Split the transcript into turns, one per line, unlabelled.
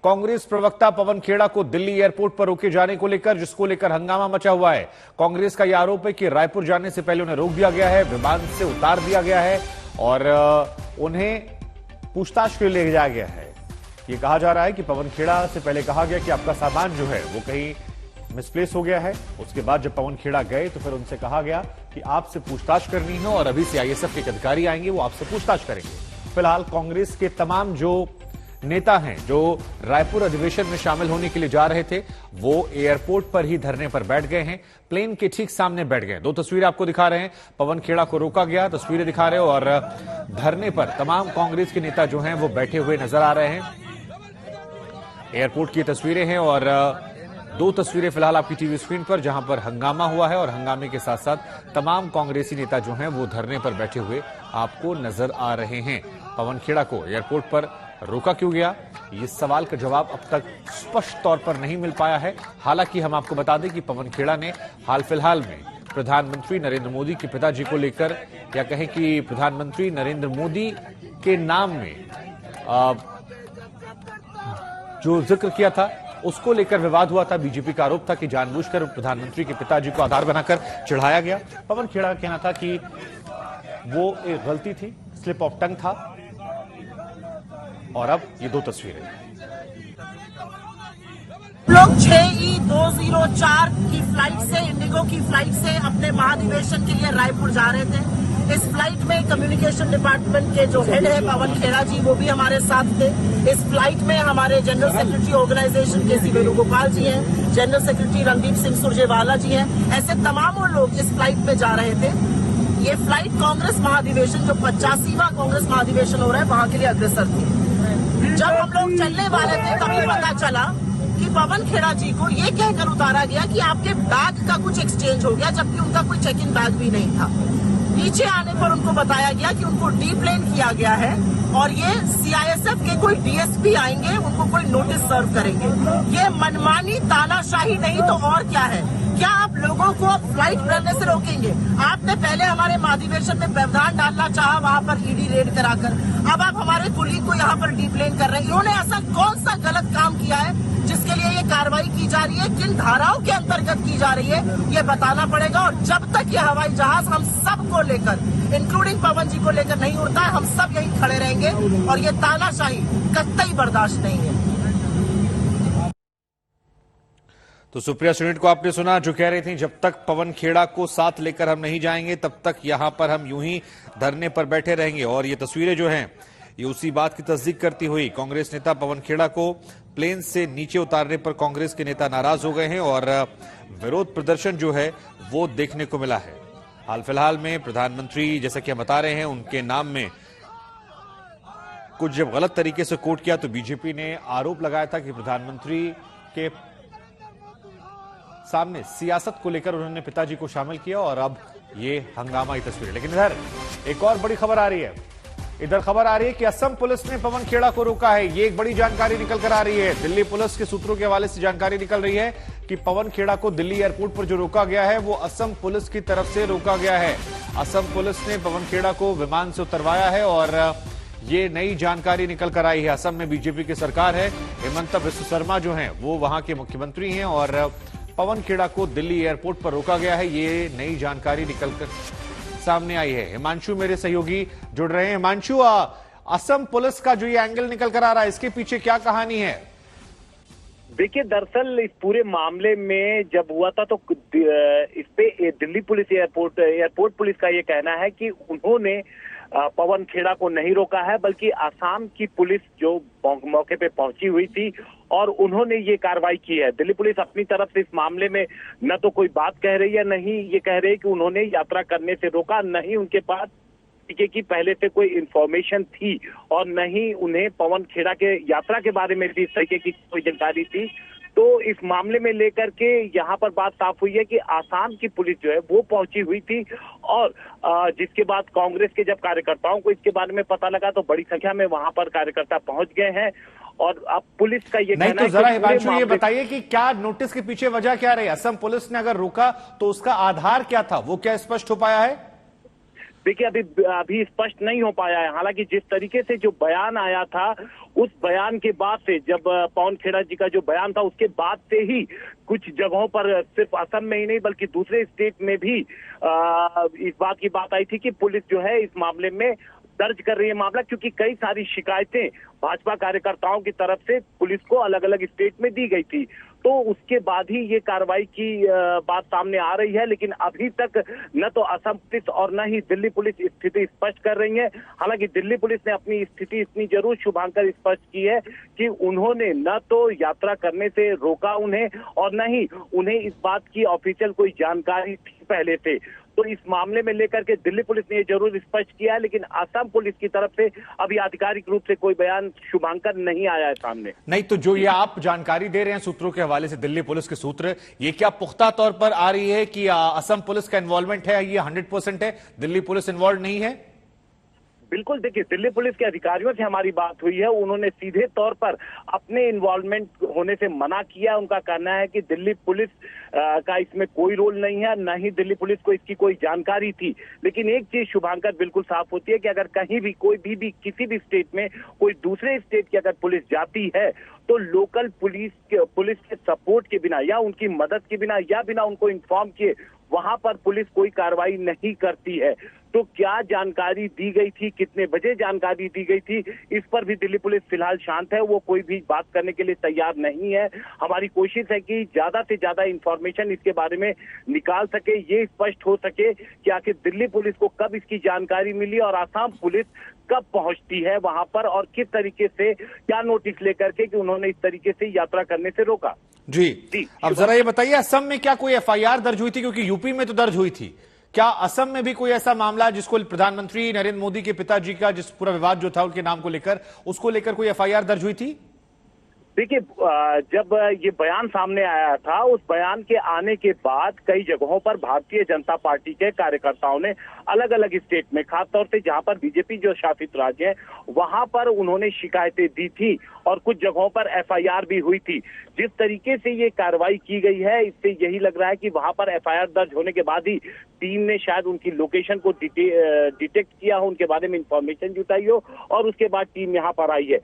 कांग्रेस प्रवक्ता पवन खेड़ा को दिल्ली एयरपोर्ट पर रोके जाने को लेकर, जिसको लेकर हंगामा मचा हुआ है। कांग्रेस का यह आरोप है कि रायपुर जाने से पहले उन्हें रोक दिया गया है, विमान से उतार दिया गया है और उन्हें पूछताछ के लिए ले जाया गया है। यह कहा जा रहा है कि पवन खेड़ा से पहले कहा गया कि आपका सामान जो है वो कहीं मिसप्लेस हो गया है। उसके बाद जब पवन खेड़ा गए तो फिर उनसे कहा गया कि आपसे पूछताछ करनी है और अभी से आईएसएफ के अधिकारी आएंगे, वो आपसे पूछताछ करेंगे। फिलहाल कांग्रेस के तमाम जो नेता हैं जो रायपुर अधिवेशन में शामिल होने के लिए जा रहे थे, वो एयरपोर्ट पर ही धरने पर बैठ गए हैं, प्लेन के ठीक सामने बैठ गए। दो तस्वीरें आपको दिखा रहे हैं, पवन खेड़ा को रोका गया, तस्वीरें दिखा रहे हो, और धरने पर तमाम कांग्रेस के नेता जो हैं वो बैठे हुए नजर आ रहे हैं। एयरपोर्ट की तस्वीरें हैं और दो तस्वीरें फिलहाल आपकी टीवी स्क्रीन पर, जहां पर हंगामा हुआ है और हंगामे के साथ साथ तमाम कांग्रेसी नेता जो हैं वो धरने पर बैठे हुए आपको नजर आ रहे हैं। पवन खेड़ा को एयरपोर्ट पर रोका क्यों गया, इस सवाल का जवाब अब तक स्पष्ट तौर पर नहीं मिल पाया है। हालांकि हम आपको बता दें कि पवन खेड़ा ने हाल फिलहाल में प्रधानमंत्री नरेंद्र मोदी के पिताजी को लेकर, या कहें कि प्रधानमंत्री नरेंद्र मोदी के नाम में जो जिक्र किया था उसको लेकर विवाद हुआ था। बीजेपी का आरोप था कि जानबूझकर प्रधानमंत्री के पिताजी को आधार बनाकर चढ़ाया गया। पवन खेड़ा का कहना था कि वो एक गलती थी, स्लिप ऑफ टंग था। और अब ये दो तस्वीरें,
लोग 6E204 की फ्लाइट से, इंडिगो की फ्लाइट से अपने महाधिवेशन के लिए रायपुर जा रहे थे। इस फ्लाइट में कम्युनिकेशन डिपार्टमेंट के जो हेड है पवन खेड़ा जी, वो भी हमारे साथ थे। इस फ्लाइट में हमारे जनरल सेक्रेटरी ऑर्गेनाइजेशन के सी वेणुगोपाल जी हैं, जनरल सेक्रेटरी रणदीप सिंह सुरजेवाला जी हैं, ऐसे तमाम लोग इस फ्लाइट में जा रहे थे। ये फ्लाइट कांग्रेस महाधिवेशन, जो 85वां कांग्रेस महाधिवेशन हो रहा है, वहां के लिए अग्रसर थी। जब हम लोग चलने वाले थे तभी पता चला कि पवन खेड़ा जी को ये कहकर उतारा गया कि आपके बैग का कुछ एक्सचेंज हो गया, जबकि उनका कोई चेक इन बैग भी नहीं था। नीचे आने पर उनको बताया गया कि उनको डीप्लेन किया गया है और ये सीआईएसएफ के कोई डीएसपी आएंगे, उनको कोई नोटिस सर्व करेंगे। ये मनमानी तानाशाही नहीं तो और क्या है? क्या आप लोगों को फ्लाइट करने से रोकेंगे? आपने पहले हमारे महाधिवेशन में व्यवधान डालना चाहा, वहां पर ईडी रेड कराकर, अब आप हमारे कुलीग को यहाँ पर डीप्लेन कर रहे हैं। इन्होंने ऐसा कौन सा गलत काम किया है जिसके लिए ये कार्रवाई की जा रही है, किन धाराओं के अंतर्गत की जा रही है, ये बताना पड़ेगा। और जब तक ये हवाई जहाज हम सबको लेकर, इंक्लूडिंग पवन जी को लेकर नहीं उड़ता है, हम सब यहीं खड़े रहेंगे और ये तानाशाही कतई बर्दाश्त नहीं है।
तो सुप्रिया सुनील को आपने सुना, जो कह रही थी जब तक पवन खेड़ा को साथ लेकर हम नहीं जाएंगे तब तक यहां पर हम यूं ही धरने पर बैठे रहेंगे। और ये तस्वीरें जो हैं ये उसी बात की तस्दीक करती हुई, कांग्रेस नेता पवन खेड़ा को प्लेन से नीचे उतारने पर कांग्रेस के नेता नाराज हो गए हैं और विरोध प्रदर्शन जो है वो देखने को मिला है। हाल फिलहाल में प्रधानमंत्री, जैसा कि हम बता रहे हैं, उनके नाम में कुछ जब गलत तरीके से कोट किया तो बीजेपी ने आरोप लगाया था कि प्रधानमंत्री के सामने सियासत को लेकर उन्होंने पिताजी को शामिल किया और अब ये हंगामा की तस्वीरें। लेकिन इधर एक और बड़ी खबर आ रही है, इधर खबर आ रही है कि असम पुलिस ने पवन खेड़ा को रोका है। ये एक बड़ी जानकारी निकल कर आ रही है। दिल्ली पुलिस के सूत्रों के हवाले से जानकारी निकल रही है कि पवन खेड़ा को दिल्ली एयरपोर्ट पर जो रोका गया है वो असम पुलिस की तरफ से रोका गया है। असम पुलिस ने पवन खेड़ा को विमान से उतरवाया है और ये नई जानकारी निकल कर आई है। असम में बीजेपी की सरकार है, हेमंत बिस्व शर्मा जो हैं वो वहां के मुख्यमंत्री हैं और पवन खेड़ा को दिल्ली एयरपोर्ट पर रोका गया है। ये नई जानकारी निकलकर सामने आई है। हिमांशु मेरे सहयोगी जुड़ रहे हैं। हिमांशु, असम पुलिस का जो ये एंगल निकल कर आ रहा है, इसके पीछे क्या कहानी है?
देखिए, दरअसल इस पूरे मामले में जब हुआ था तो इस पे दिल्ली पुलिस एयरपोर्ट पुलिस का ये कहना है कि उन्होंने पवन खेड़ा को नहीं रोका है, बल्कि आसाम की पुलिस जो मौके पे पहुंची हुई थी और उन्होंने ये कार्रवाई की है। दिल्ली पुलिस अपनी तरफ से इस मामले में न तो कोई बात कह रही है, नहीं ये कह रही है कि उन्होंने यात्रा करने से रोका, नहीं उनके पास तरीके की पहले से कोई इंफॉर्मेशन थी और नहीं उन्हें पवन खेड़ा के यात्रा के बारे में भी इस तरीके की कोई जानकारी थी। तो इस मामले में लेकर के यहाँ पर बात साफ हुई है कि आसाम की पुलिस जो है वो पहुंची हुई थी और जिसके बाद कांग्रेस के जब कार्यकर्ताओं को इसके बारे में पता लगा तो बड़ी संख्या में वहां पर कार्यकर्ता पहुंच गए हैं और अब पुलिस का ये
नहीं, तो जरा हिमांशु ये बताइए कि क्या नोटिस के पीछे वजह क्या रही? असम पुलिस ने अगर रोका तो उसका आधार क्या था, वो क्या स्पष्ट हो पाया है?
देखिए अभी स्पष्ट नहीं हो पाया है। हालांकि जिस तरीके से जो बयान आया था, उस बयान के बाद से, जब पवन खेड़ा जी का जो बयान था उसके बाद से ही कुछ जगहों पर, सिर्फ असम में ही नहीं बल्कि दूसरे स्टेट में भी इस बात की बात आई थी कि पुलिस जो है इस मामले में दर्ज कर रही है मामला, क्योंकि कई सारी शिकायतें भाजपा कार्यकर्ताओं की तरफ से पुलिस को अलग अलग स्टेट में दी गई थी। तो उसके बाद ही ये कार्रवाई की बात सामने आ रही है। लेकिन अभी तक न तो असम पुलिस और न ही दिल्ली पुलिस स्थिति स्पष्ट कर रही है। हालांकि दिल्ली पुलिस ने अपनी स्थिति इतनी जरूर शुभांकर स्पष्ट की है कि उन्होंने न तो यात्रा करने से रोका उन्हें, और न ही उन्हें इस बात की ऑफिशियल कोई जानकारी थी पहले से। तो इस मामले में लेकर के दिल्ली पुलिस ने ये जरूर स्पष्ट किया है, लेकिन असम पुलिस की तरफ से अभी आधिकारिक रूप से कोई बयान शुभांकर नहीं आया है सामने।
नहीं, तो जो ये आप जानकारी दे रहे हैं सूत्रों के हवाले से, दिल्ली पुलिस के सूत्र, ये क्या पुख्ता तौर पर आ रही है कि असम पुलिस का इन्वॉल्वमेंट है, ये 100% है, दिल्ली पुलिस इन्वॉल्व नहीं है?
बिल्कुल, देखिए दिल्ली पुलिस के अधिकारियों से हमारी बात हुई है, उन्होंने सीधे तौर पर अपने इन्वॉल्वमेंट होने से मना किया। उनका कहना है कि दिल्ली पुलिस का इसमें कोई रोल नहीं है, न ही दिल्ली पुलिस को इसकी कोई जानकारी थी। लेकिन एक चीज शुभांकर बिल्कुल साफ होती है कि अगर कहीं भी कोई भी किसी भी स्टेट में कोई दूसरे स्टेट की अगर पुलिस जाती है तो लोकल पुलिस के सपोर्ट के बिना या उनकी मदद के बिना या बिना उनको इन्फॉर्म किए वहां पर पुलिस कोई कार्रवाई नहीं करती है। तो क्या जानकारी दी गई थी, कितने बजे जानकारी दी गई थी, इस पर भी दिल्ली पुलिस फिलहाल शांत है, वो कोई भी बात करने के लिए तैयार नहीं है। हमारी कोशिश है कि ज्यादा से ज्यादा इंफॉर्मेशन इसके बारे में निकाल सके, ये स्पष्ट हो सके कि आखिर दिल्ली पुलिस को कब इसकी जानकारी मिली और आसाम पुलिस कब पहुंचती है वहां पर, और किस तरीके से, क्या नोटिस लेकर के कि उन्होंने इस तरीके से यात्रा करने से रोका।
जी, अब जरा ये बताइए, असम में क्या कोई एफआईआर दर्ज हुई थी? क्योंकि यूपी में तो दर्ज हुई थी, क्या असम में भी कोई ऐसा मामला है जिसको प्रधानमंत्री नरेंद्र मोदी के पिताजी का, जिस पूरा विवाद जो था उनके नाम को लेकर, उसको लेकर कोई एफआईआर दर्ज हुई थी?
देखिए, जब ये बयान सामने आया था, उस बयान के आने के बाद कई जगहों पर भारतीय जनता पार्टी के कार्यकर्ताओं ने अलग अलग स्टेट में, खासतौर से जहां पर बीजेपी जो शासित राज्य है वहां पर उन्होंने शिकायतें दी थी और कुछ जगहों पर एफआईआर भी हुई थी। जिस तरीके से ये कार्रवाई की गई है, इससे यही लग रहा है कि वहां पर एफआईआर दर्ज होने के बाद ही टीम ने शायद उनकी लोकेशन को डिटेक्ट किया हो, उनके बारे में इंफॉर्मेशन जुटाई हो और उसके बाद टीम यहाँ पर आई है।